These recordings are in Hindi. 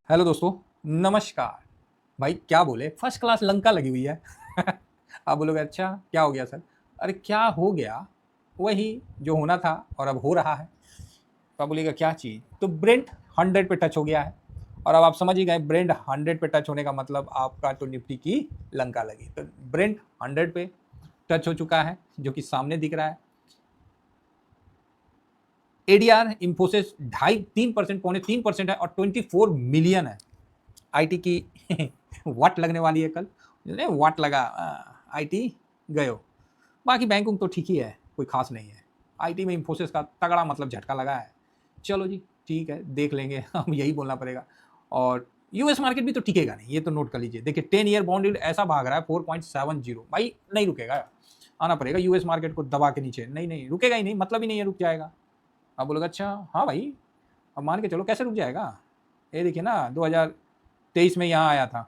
हेलो दोस्तों, नमस्कार। भाई क्या बोले, फर्स्ट क्लास लंका लगी हुई है। आप बोलोगे अच्छा क्या हो गया सर? अरे क्या हो गया, वही जो होना था और अब हो रहा है। तो आप बोलिएगा क्या चीज़, तो ब्रेंट 100 पे टच हो गया है। और अब आप समझ ही गए, ब्रेंट 100 पे टच होने का मतलब आपका तो निफ्टी की लंका लगी। तो ब्रेंट 100 पे टच हो चुका है, जो कि सामने दिख रहा है। एडीआर इंफोसिस 2.5-3%, 3.25% है और 24 मिलियन है। आईटी की वाट लगने वाली है कल, वाट लगा, आईटी गयो। बाकी बैंकों तो ठीक ही है, कोई खास नहीं है। आईटी में इंफोसिस का तगड़ा मतलब झटका लगा है। चलो जी ठीक है, देख लेंगे। हम यही बोलना पड़ेगा। और यूएस मार्केट भी तो टिकेगा नहीं, ये तो नोट कर लीजिए। देखिए 10 ईयर बॉन्ड ऐसा भाग रहा है 4.70। भाई नहीं रुकेगा, आना पड़ेगा यूएस मार्केट को दबा के नीचे। नहीं नहीं रुकेगा ही नहीं, मतलब ही नहीं है रुक जाएगा। आप बोलोगे अच्छा हाँ भाई, अब मान के चलो कैसे रुक जाएगा। ये देखिए ना, 2023 में यहाँ आया था,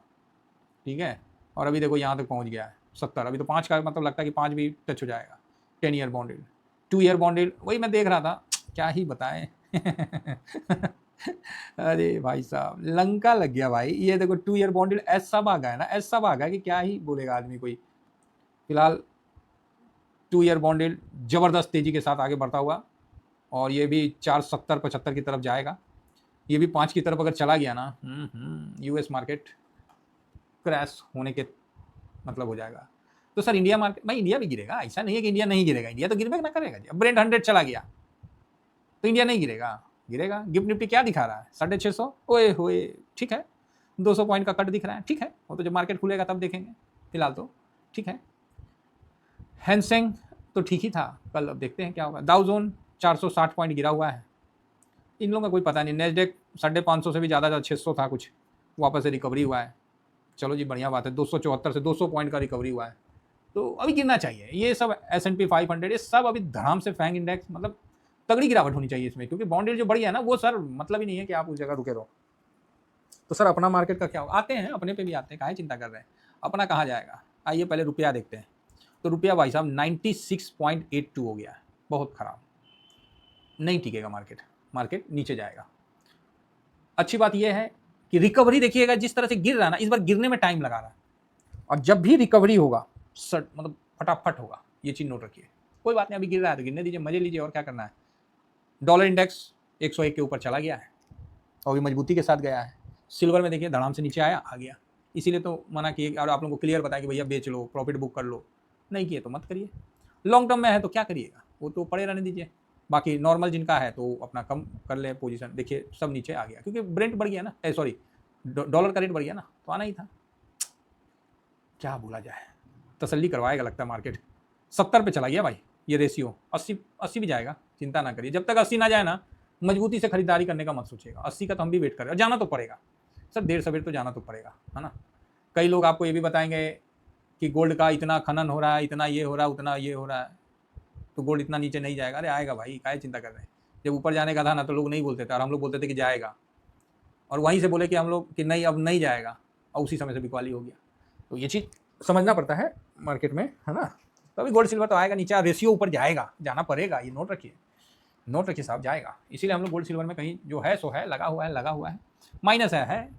ठीक है, और अभी देखो यहाँ तक पहुँच गया है 70। अभी तो 5 का मतलब लगता है कि 5 भी टच हो जाएगा। 10 ईयर बॉन्डेड, 2 ईयर बॉन्डेड, वही मैं देख रहा था, क्या ही बताएं। अरे भाई साहब लंका लग गया भाई। ये देखो 2 ईयर बॉन्डेड ऐसा भागा है ना, ऐसा भागा है कि क्या ही बोलेगा आदमी कोई। फिलहाल 2 ईयर बॉन्डेड जबरदस्त तेजी के साथ आगे बढ़ता हुआ, और ये भी 470-75 की तरफ जाएगा। ये भी 5 की तरफ अगर चला गया ना, यूएस मार्केट क्रैश होने के मतलब हो जाएगा। तो सर इंडिया मार्केट, भाई इंडिया भी गिरेगा, ऐसा नहीं है कि इंडिया नहीं गिरेगा, इंडिया तो गिरबे ना करेगा जी। अब ब्रेंट 100 चला गया तो इंडिया नहीं गिरेगा, गिरेगा। गिफ्ट निफ्टी क्या दिखा रहा है, 650। ओए होए, ठीक है, 200 पॉइंट का कट दिख रहा है, ठीक है, वो तो जब मार्केट खुलेगा तब देखेंगे। फिलहाल तो ठीक है। हैंसेंग तो ठीक ही था कल, अब देखते हैं क्या होगा। दाउ जोन 460 पॉइंट गिरा हुआ है, इन लोगों का कोई पता नहीं। नेस्डेक 550 से भी ज़्यादा था, 600 था कुछ, वापस से रिकवरी हुआ है। चलो जी बढ़िया बात है, 274 से 200 पॉइंट का रिकवरी हुआ है, तो अभी गिरना चाहिए। ये सब S&P 500 ये सब अभी धड़ाम से फैंग इंडेक्स, मतलब तगड़ी गिरावट होनी चाहिए इसमें, क्योंकि बॉन्ड जो बढ़ी है ना, वो सर मतलब ही नहीं है कि आप उस जगह रुके रहो। तो सर अपना मार्केट का क्या होगा, आते हैं अपने पे भी आते हैं, काहे चिंता कर रहे हैं, अपना कहाँ जाएगा। आइए पहले रुपया देखते हैं। तो रुपया भाई साहब 96.82 हो गया है, बहुत खराब, नहीं टिकेगा मार्केट, मार्केट नीचे जाएगा। अच्छी बात यह है कि रिकवरी देखिएगा, जिस तरह से गिर रहा है ना, इस बार गिरने में टाइम लगा रहा है, और जब भी रिकवरी होगा सट मतलब फटाफट होगा, ये चीज नोट रखिए। कोई बात नहीं, अभी गिर रहा है तो गिरने दीजिए, मजे लीजिए, और क्या करना है। डॉलर इंडेक्स 101 के ऊपर चला गया है और भी मजबूती के साथ गया है। सिल्वर में देखिए धड़ाम से नीचे आया, आ गया। इसीलिए तो मना किए और आप लोगों को क्लियर बताया कि भैया बेच लो, प्रॉफिट बुक कर लो। नहीं किए तो मत करिए। लॉन्ग टर्म में है तो क्या करिएगा, वो तो पड़े रहने दीजिए। बाकी नॉर्मल जिनका है तो अपना कम कर ले पोजीशन। देखिए सब नीचे आ गया, क्योंकि ब्रेंट बढ़ गया ना, सॉरी डॉलर का रेट बढ़ गया ना, तो आना ही था। क्या बोला जाए, तसल्ली करवाएगा लगता है मार्केट। 70 पे चला गया भाई ये रेशियो, 80 भी जाएगा, चिंता ना करिए। जब तक 80 ना जाए ना, मजबूती से खरीदारी करने का मत सोचिएगा। 80 का तो हम भी वेट कर रहे हैं, जाना तो पड़ेगा सर, देर सवेर तो जाना तो पड़ेगा, है ना। कई लोग आपको ये भी बताएंगे कि गोल्ड का इतना खनन हो रहा है, इतना ये हो रहा है, उतना ये हो रहा है, तो गोल्ड इतना नीचे नहीं जाएगा। अरे आएगा भाई, काहे चिंता कर रहे हैं। जब ऊपर जाने का था ना, तो लोग नहीं बोलते थे, और हम लोग बोलते थे कि जाएगा, और वहीं से बोले कि हम लोग कि नहीं अब नहीं जाएगा, और उसी समय से बिकवाली हो गया। तो ये चीज़ समझना पड़ता है मार्केट में, है ना। तो अभी गोल्ड सिल्वर तो आएगा नीचे, रेशियो ऊपर जाएगा, जाना पड़ेगा, ये नोट रखिए, नोट रखिए साहब, जाएगा। इसीलिए हम लोग गोल्ड सिल्वर में कहीं जो है सो है, लगा हुआ है, लगा हुआ है। माइनस है,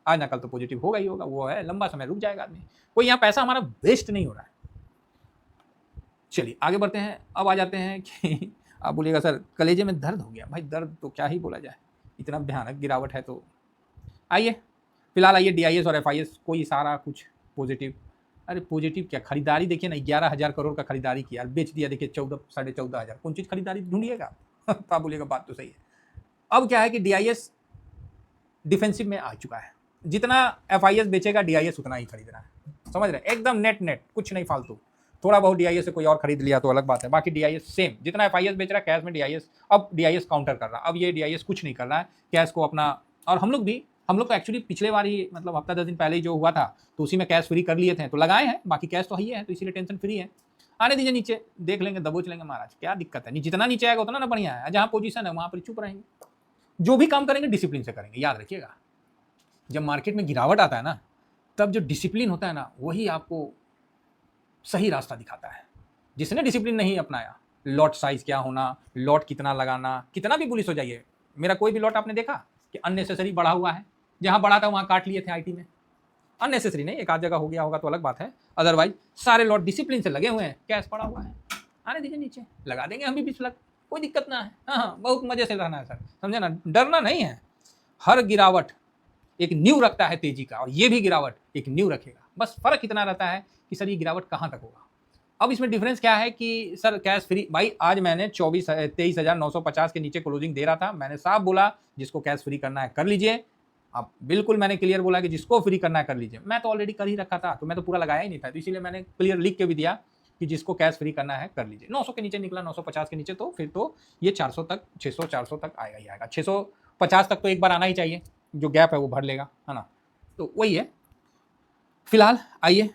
आज ना कल तो पॉजिटिव होगा ही होगा, वो है लंबा समय रुक जाएगा आदमी। कोई यहाँ पैसा हमारा वेस्ट नहीं हो रहा है। चलिए आगे बढ़ते हैं। अब आ जाते हैं कि आप बोलिएगा सर कलेजे में दर्द हो गया। भाई दर्द तो क्या ही बोला जाए, इतना भयानक गिरावट है। तो आइए फिलहाल आइए DIS और FIS, कोई सारा कुछ पॉजिटिव। अरे पॉजिटिव क्या, खरीदारी देखिए ना, 11,000 करोड़ का खरीदारी किया, बेच दिया देखिए 14-14,500। कौन चीज़ खरीदारी ढूंढिएगा। तो आप बोलिएगा बात तो सही है। अब क्या है कि DIS डिफेंसिव में आ चुका है, जितना FIS बेचेगा DIS उतना ही खरीद रहा है, समझ रहे, एकदम नेट नेट, कुछ नहीं फालतू। थोड़ा बहुत DIS से कोई और खरीद लिया तो अलग बात है, बाकी DIS सेम, जितना FIS बेच रहा है कैश में DIS, अब DIS काउंटर कर रहा है। अब ये DIS कुछ नहीं कर रहा है, कैश को अपना, और हम लोग तो एक्चुअली पिछले बार ही, मतलब हफ्ता 10 दिन पहले ही जो हुआ था, तो उसी में कैश फ्री कर लिए थे, तो लगाए हैं, बाकी कैश तो ही है, तो इसीलिए टेंशन फ्री है। आने दीजिए नीचे, देख लेंगे, दबोच लेंगे महाराज, क्या दिक्कत है। जितना नीचे आएगा उतना ना बढ़िया है, जहाँ पोजीशन है वहाँ पर चुप रहेंगे। जो भी काम करेंगे डिसिप्लिन से करेंगे, याद रखिएगा। जब मार्केट में गिरावट आता है ना, तब जो डिसिप्लिन होता है ना, वही आपको सही रास्ता दिखाता है। जिसने डिसिप्लिन नहीं अपनाया, लॉट साइज क्या होना, लॉट कितना लगाना, कितना भी बुलिश हो जाइए, मेरा कोई भी लॉट आपने देखा कि अननेसेसरी बढ़ा हुआ है, जहाँ बड़ा था वहाँ काट लिए थे आईटी में, अननेसेसरी नहीं, एक आध जगह हो गया होगा तो अलग बात है, अदरवाइज सारे लॉट डिसिप्लिन से लगे हुए हैं, कैश पड़ा हुआ है, आने दीजिए नीचे, लगा देंगे हम भी 20 लाख, कोई दिक्कत ना है। हाँ, बहुत मजे से रहना है सर, समझे ना, डरना नहीं है। हर गिरावट एक न्यू रखता है तेजी का, और ये भी गिरावट एक न्यू रखेगा, बस फर्क इतना रहता है कि सर ये गिरावट कहाँ तक होगा। अब इसमें डिफरेंस क्या है कि सर कैश फ्री, भाई आज मैंने 23,950 के नीचे क्लोजिंग दे रहा था, मैंने साफ बोला जिसको कैश फ्री करना है कर लीजिए। अब बिल्कुल मैंने क्लियर बोला कि जिसको फ्री करना है कर लीजिए, मैं तो ऑलरेडी कर ही रखा था, तो मैं तो पूरा लगाया ही नहीं था, तो इसीलिए मैंने क्लियर लिख के भी दिया कि जिसको कैश फ्री करना है कर लीजिए। 900 के नीचे निकला, 950 के नीचे, तो फिर तो ये 400 तक, 600 400 तक आएगा ही आएगा, 650 तक तो एक बार आना ही चाहिए, जो गैप है वो भर लेगा, है ना। तो वही है फिलहाल। आइए,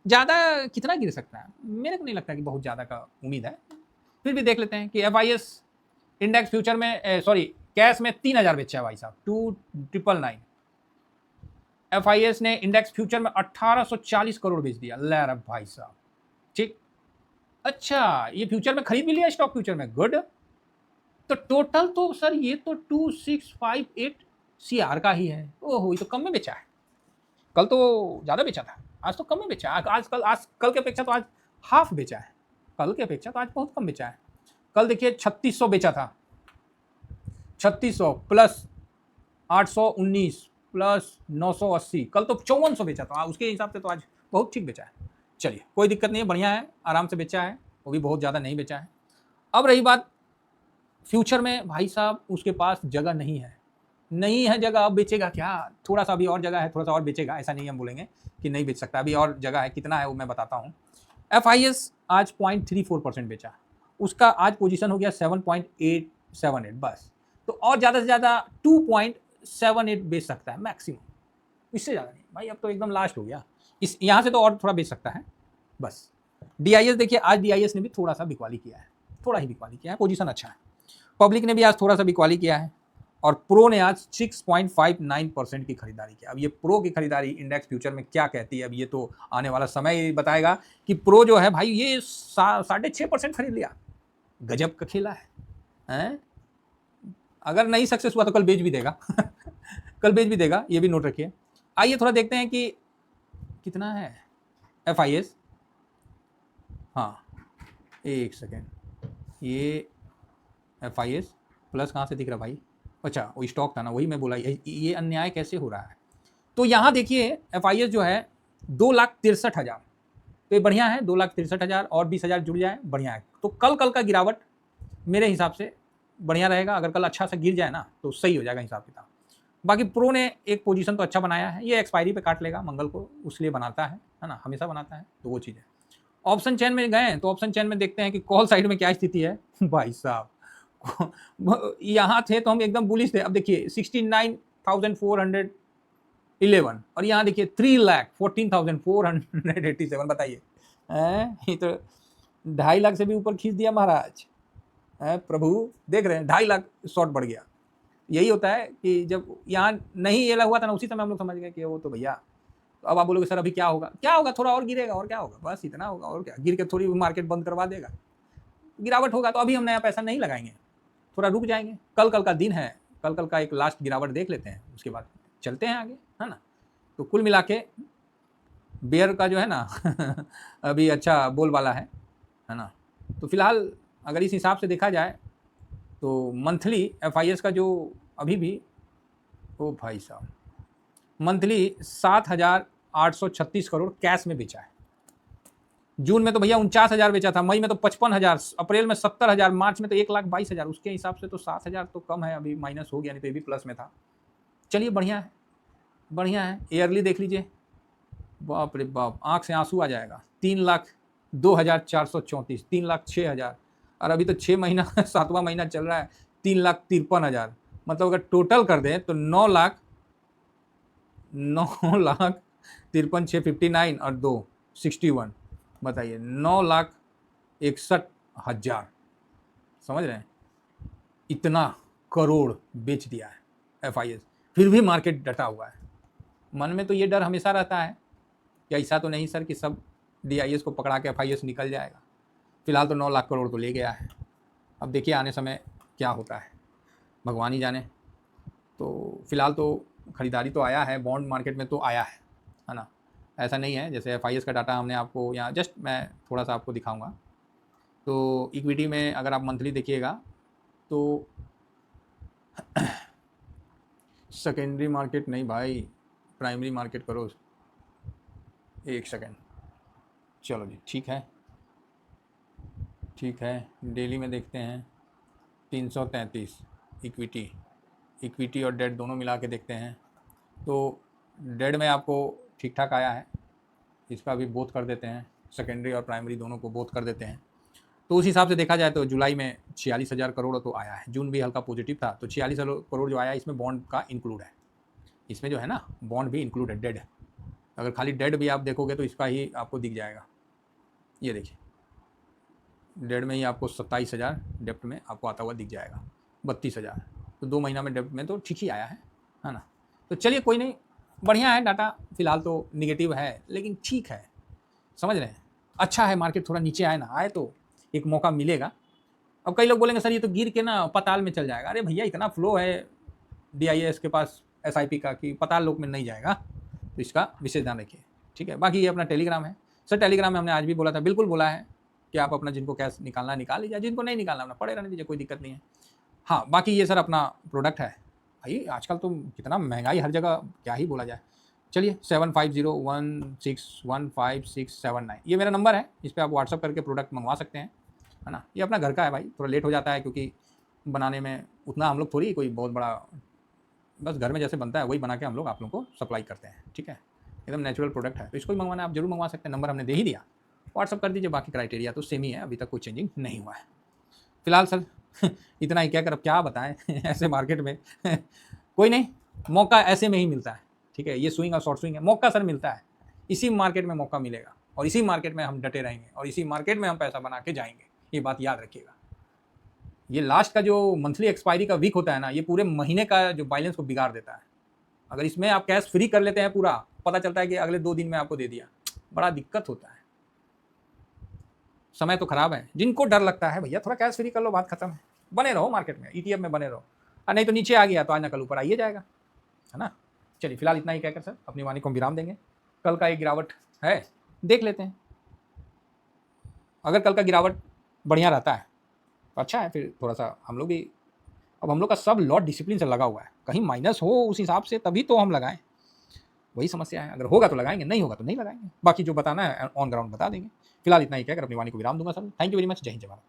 ज़्यादा कितना गिर सकता है, मेरे को नहीं लगता कि बहुत ज़्यादा का उम्मीद है, फिर भी देख लेते हैं कि FIS इंडेक्स फ्यूचर में सॉरी कैश में 3000 बेचा है भाई साहब, 2999। FIS ने इंडेक्स फ्यूचर में 1840 करोड़ बेच दिया, ले रहा भाई साहब, ठीक। अच्छा, ये फ्यूचर में खरीद भी लिया स्टॉक फ्यूचर में, गुड। तो टोटल तो सर ये तो 2658 CR का ही है, ओहो, ये तो कम में बेचा है, कल तो ज़्यादा बेचा था, आज तो कम में बेचा है, आज कल के अपेक्षा तो आज हाफ बेचा है, कल के अपेक्षा तो आज बहुत कम बेचा है। कल देखिए 3600 बेचा था, 3600 प्लस 819 प्लस 980, कल तो 5400 बेचा था, उसके हिसाब से तो आज बहुत ठीक बेचा है। चलिए कोई दिक्कत नहीं है, बढ़िया है, आराम से बेचा है, वो भी बहुत ज़्यादा नहीं बेचा है। अब रही बात फ्यूचर में, भाई साहब उसके पास जगह नहीं है जगह, अब बेचेगा क्या, थोड़ा सा अभी और जगह है, थोड़ा सा और बेचेगा, ऐसा नहीं हम बोलेंगे कि नहीं बेच सकता, अभी और जगह है, कितना है वो मैं बताता हूँ। FIS आज 0.34% बेचा, उसका आज पोजीशन हो गया 7.878 बस, तो और ज़्यादा से ज़्यादा 2.78 बेच सकता है मैक्सिमम, इससे ज़्यादा नहीं भाई, अब तो एकदम लास्ट हो गया, इस यहाँ से तो और थोड़ा बेच सकता है बस। DIS देखिए, आज DIS ने भी थोड़ा सा बिकवाली किया है, थोड़ा ही बिकवाली किया है, पोजीशन अच्छा है। पब्लिक ने भी आज थोड़ा सा बिकवाली किया है, और प्रो ने आज 6.59% की खरीदारी की। अब ये प्रो की खरीदारी इंडेक्स फ्यूचर में क्या कहती है, अब ये तो आने वाला समय बताएगा कि प्रो जो है भाई ये 6.5% खरीद लिया, गजब का खेला है? अगर नहीं सक्सेस हुआ तो कल बेच भी देगा कल बेच भी देगा, ये भी नोट रखिए। आइए थोड़ा देखते हैं कि कितना है FIS, हाँ एक सेकेंड, ये FIS प्लस कहाँ से दिख रहा भाई, अच्छा वो स्टॉक था ना, वही मैं बोला ये अन्याय कैसे हो रहा है। तो यहाँ देखिए FIS जो है 2,63,000, तो ये बढ़िया है, 2,63,000 और 20,000 जुड़ जाए बढ़िया है, तो कल का गिरावट मेरे हिसाब से बढ़िया रहेगा, अगर कल अच्छा सा गिर जाए ना तो सही हो जाएगा हिसाब किताब। बाकी प्रो ने एक पोजीशन तो अच्छा बनाया है, ये एक्सपायरी पे काट लेगा मंगल को, उसलिए बनाता है ना, हमेशा बनाता है, तो वो चीज़ है। ऑप्शन चेन में गए तो ऑप्शन चेन में देखते हैं कि कॉल साइड में क्या स्थिति है भाई साहब यहाँ थे तो हम एकदम बुलिश थे, अब देखिए 69,411 और यहाँ देखिए 3,14,487, बताइए ये तो 2.5 लाख से भी ऊपर खींच दिया महाराज, प्रभु देख रहे हैं 2.5 लाख शॉर्ट बढ़ गया। यही होता है कि जब यहाँ नहीं ये हुआ था ना, उसी समय हम लोग समझ गए कि वो तो भैया, तो अब आप बोलोगे सर अभी क्या होगा, थोड़ा और गिरेगा और क्या होगा, बस इतना होगा, और क्या, गिर के थोड़ी मार्केट बंद करवा देगा, गिरावट होगा तो अभी हम नया पैसा नहीं लगाएंगे, थोड़ा रुक जाएंगे, कल का दिन है, कल का एक लास्ट गिरावट देख लेते हैं, उसके बाद चलते हैं आगे, है ना। तो कुल मिला के बेयर का जो है ना अभी अच्छा बोल वाला है ना। तो फिलहाल अगर इस हिसाब से देखा जाए तो मंथली FIS का जो अभी भी, ओ भाई साहब, मंथली 7,836 करोड़ कैश में बेचा है। जून में तो भैया 49,000 बेचा था, मई में तो 55,000, अप्रैल में 70,000, मार्च में तो 1,22,000, उसके हिसाब से तो 7,000 तो कम है, अभी माइनस हो गया, नहीं तो ये भी प्लस में था। चलिए बढ़िया है, बढ़िया है। ईयरली देख लीजिए, बाप रे बाप, आंख से आंसू आ जाएगा, 3,02,434, 3,06,000, और अभी तो 6 महीना 7वां महीना चल रहा है, 3,53,000, मतलब अगर टोटल कर दें तो 9,53,659 और 2 61, बताइए 9,61,000, समझ रहे हैं, इतना करोड़ बेच दिया है FIS, फिर भी मार्केट डटा हुआ है। मन में तो ये डर हमेशा रहता है कि ऐसा तो नहीं सर कि सब DIS को पकड़ा के FIS निकल जाएगा। फिलहाल तो 9 लाख करोड़ तो ले गया है, अब देखिए आने समय क्या होता है, भगवान ही जाने। तो फिलहाल तो खरीदारी तो आया है, बॉन्ड मार्केट में तो आया है ना। ऐसा नहीं है, जैसे FIS का डाटा हमने आपको यहाँ जस्ट मैं थोड़ा सा आपको दिखाऊंगा। तो इक्विटी में अगर आप मंथली देखिएगा तो सेकेंडरी मार्केट नहीं भाई, प्राइमरी मार्केट करो। एक सेकेंड, चलो जी, ठीक है। डेली में देखते हैं 333 इक्विटी और डेट दोनों मिला के देखते हैं। तो डेट में आपको ठीक ठाक आया है, इसका भी बोथ कर देते हैं, सेकेंडरी और प्राइमरी दोनों को बोथ कर देते हैं। तो उस हिसाब से देखा जाए तो जुलाई में 46,000 करोड़ तो आया है। जून भी हल्का पॉजिटिव था, तो 46 करोड़ जो आया इसमें बॉन्ड का इंक्लूड है, इसमें जो है ना बॉन्ड भी इंक्लूड है। डेड, अगर खाली डेड भी आप देखोगे तो इसका ही आपको दिख जाएगा। ये देखिए, डेड में ही आपको 27,000 डेप्ट में आपको आता हुआ दिख जाएगा, 32,000। तो 2 महीना में डेप्ट में तो ठीक ही आया है ना। तो चलिए कोई नहीं, बढ़िया है डाटा। फिलहाल तो निगेटिव है लेकिन ठीक है, समझ रहे हैं, अच्छा है। मार्केट थोड़ा नीचे आए ना, आए तो एक मौका मिलेगा। अब कई लोग बोलेंगे सर ये तो गिर के ना पताल में चल जाएगा। अरे भैया इतना फ्लो है DIS के पास SIP का कि पताल लोक में नहीं जाएगा, तो इसका विशेष ध्यान रखिए, ठीक है। बाकी ये अपना टेलीग्राम है सर, टेलीग्राम में हमने आज भी बोला था, बिल्कुल बोला है कि आप अपना जिनको कैश निकालना निकाल लीजिए, जिनको नहीं निकालना अपना पड़े रहने दीजिए, कोई दिक्कत नहीं है। हाँ, बाकी ये सर अपना प्रोडक्ट है भाई। आजकल तो कितना महंगाई हर जगह, क्या ही बोला जाए। चलिए 7501615679 ये मेरा नंबर है, इस पर आप व्हाट्सअप करके प्रोडक्ट मंगवा सकते हैं, है ना। ये अपना घर का है भाई, थोड़ा लेट हो जाता है क्योंकि बनाने में उतना हम लोग थोड़ी कोई बहुत बड़ा, बस घर में जैसे बनता है वही बना के हम लोग आप लोगों को सप्लाई करते हैं, ठीक है। एकदम नेचुरल प्रोडक्ट है, तो इसको ही मंगवाना आप जरूर मंगवा सकते हैं। नंबर हमने दे ही दिया, व्हाट्सअप कर दीजिए। बाकी क्राइटेरिया तो सेम ही है, अभी तक कोई चेंजिंग नहीं हुआ है फिलहाल सर। इतना ही कहकर अब क्या बताएं ऐसे मार्केट में कोई नहीं, मौका ऐसे में ही मिलता है, ठीक है। ये स्विंग और शॉर्ट स्विंग है, मौका सर मिलता है, इसी मार्केट में मौका मिलेगा और इसी मार्केट में हम डटे रहेंगे और इसी मार्केट में हम पैसा बना के जाएंगे, ये बात याद रखिएगा। ये लास्ट का जो मंथली एक्सपायरी का वीक होता है ना, ये पूरे महीने का जो बैलेंस को बिगाड़ देता है। अगर इसमें आप कैश फ्री कर लेते हैं पूरा, पता चलता है कि अगले 2 दिन में आपको दे दिया, बड़ा दिक्कत होता है। समय तो खराब है, जिनको डर लगता है भैया थोड़ा कैश फ्री कर लो, बात खत्म है। बने रहो मार्केट में, ETF में बने रहो, और नहीं तो नीचे आ गया तो आज ना कल ऊपर आइए जाएगा, है ना। चलिए फिलहाल इतना ही कहकर सर अपनी वाणी को विराम देंगे। कल का एक गिरावट है, देख लेते हैं। अगर कल का गिरावट बढ़िया रहता है तो अच्छा है, फिर थोड़ा सा हम लोग भी, अब हम लोग का सब लॉट डिसिप्लिन से लगा हुआ है, कहीं माइनस हो उस हिसाब से तभी तो हम लगाएं, वही समस्या है। अगर होगा तो लगाएंगे, नहीं होगा तो नहीं लगाएंगे। बाकी जो बताना है ऑन ग्राउंड बता देंगे। फिलहाल इतना ही कहकर अपनी वाणी को विराम दूंगा sir. Thank you very much. जय हिंद जय भारत।